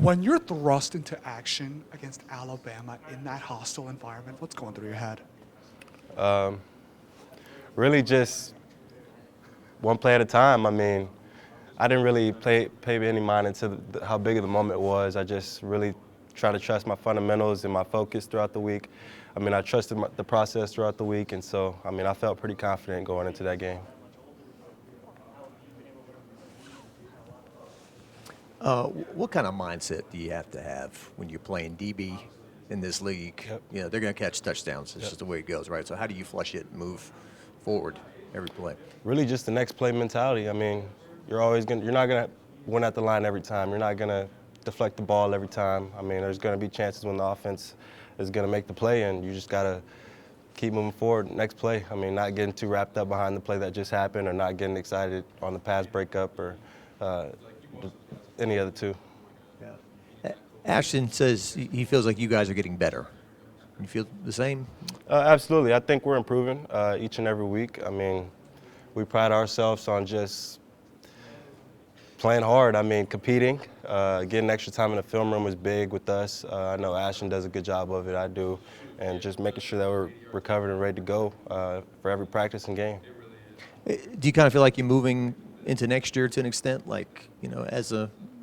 When you're thrust into action against Alabama in that hostile environment, what's going through your head? Really just one play at a time. I mean, I didn't really pay any mind into how big of the moment was. I just really try to trust my fundamentals and my focus throughout the week. I mean, I trusted the process throughout the week, and so, I mean, I felt pretty confident going into that game. What kind of mindset do you have to have when you're playing DB in this league? Yep. You know, they're going to catch touchdowns. It's just the way it goes, right? So how do you flush it and move forward every play? Really just the next play mentality. I mean, you're not gonna win at the line every time. You're not gonna deflect the ball every time. I mean, there's gonna be chances when the offense is gonna make the play, and you just gotta keep moving forward. Next play. I mean, not getting too wrapped up behind the play that just happened, or not getting excited on the pass breakup, or any other two. Yeah. Ashton says he feels like you guys are getting better. You feel the same? Absolutely. I think we're improving each and every week. I mean, we pride ourselves on just playing hard. I mean, competing. Getting extra time in the film room is big with us. I know Ashton does a good job of it. I do. And just making sure that we're recovered and ready to go for every practice and game. Do you kind of feel like you're moving into next year to an extent, like, you know,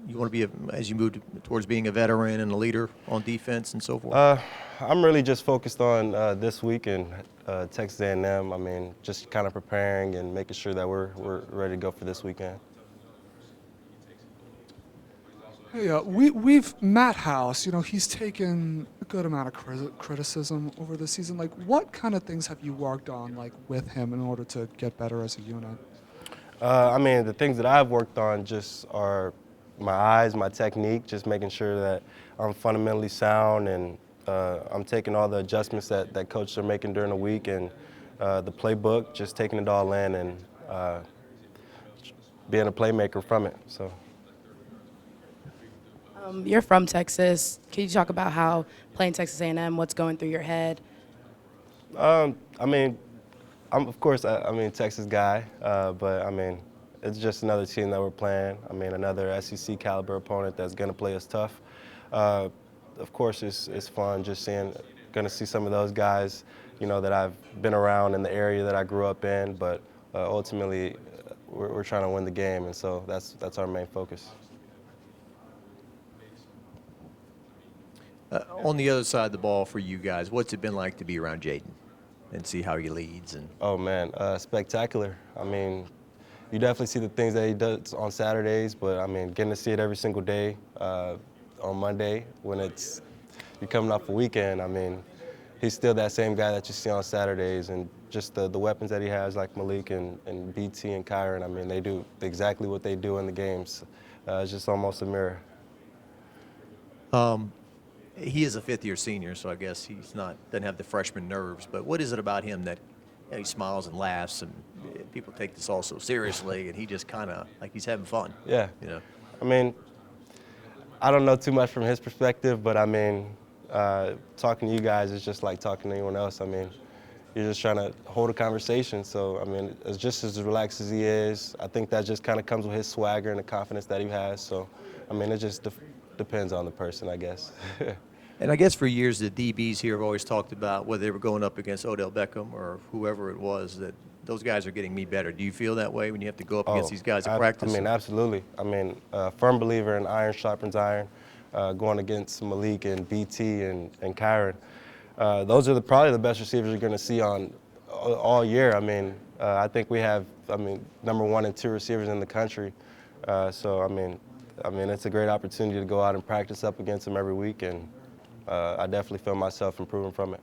you want to be as you move towards being a veteran and a leader on defense and so forth? I'm really just focused on this week and Texas A&M. I mean, just kind of preparing and making sure that we're ready to go for this weekend. Hey, we've Matt House. You know, he's taken a good amount of criticism over the season. Like, what kind of things have you worked on, like, with him in order to get better as a unit? I mean, the things that I've worked on just are my eyes, my technique, just making sure that I'm fundamentally sound, and I'm taking all the adjustments that coaches are making during the week, and the playbook, just taking it all in and being a playmaker from it. So. You're from Texas. Can you talk about how playing Texas A&M, what's going through your head? I mean, of course, I'm a Texas guy, but I mean, it's just another team that we're playing. I mean, another SEC caliber opponent that's going to play us tough. Of course, it's fun just going to see some of those guys, you know, that I've been around in the area that I grew up in. But ultimately, we're trying to win the game, and so that's our main focus. On the other side of the ball for you guys, what's it been like to be around Jayden and see how he leads? Oh, man, spectacular. I mean, you definitely see the things that he does on Saturdays, but, I mean, getting to see it every single day on Monday when you're coming off a weekend, I mean, he's still that same guy that you see on Saturdays, and just the weapons that he has, like Malik and BT and Kyron, I mean, they do exactly what they do in the games. It's just almost a mirror. He is a fifth-year senior, so I guess doesn't have the freshman nerves. But what is it about him that he smiles and laughs, and people take this all so seriously, and he just kind of like he's having fun? Yeah. You know. I mean, I don't know too much from his perspective, but I mean, talking to you guys is just like talking to anyone else. I mean, you're just trying to hold a conversation. So I mean, it's just as relaxed as he is. I think that just kind of comes with his swagger and the confidence that he has. So, I mean, it just depends on the person, I guess. And I guess for years the DBs here have always talked about whether they were going up against Odell Beckham or whoever it was, that those guys are getting me better. Do you feel that way when you have to go up against these guys at practice? I mean, absolutely. I mean, firm believer in iron sharpens iron. Going against Malik and BT and Kyron, those are probably the best receivers you're going to see on all year. I mean, I think we have, number 1 and 2 receivers in the country. So I mean, it's a great opportunity to go out and practice up against them every week, and I definitely feel myself improving from it.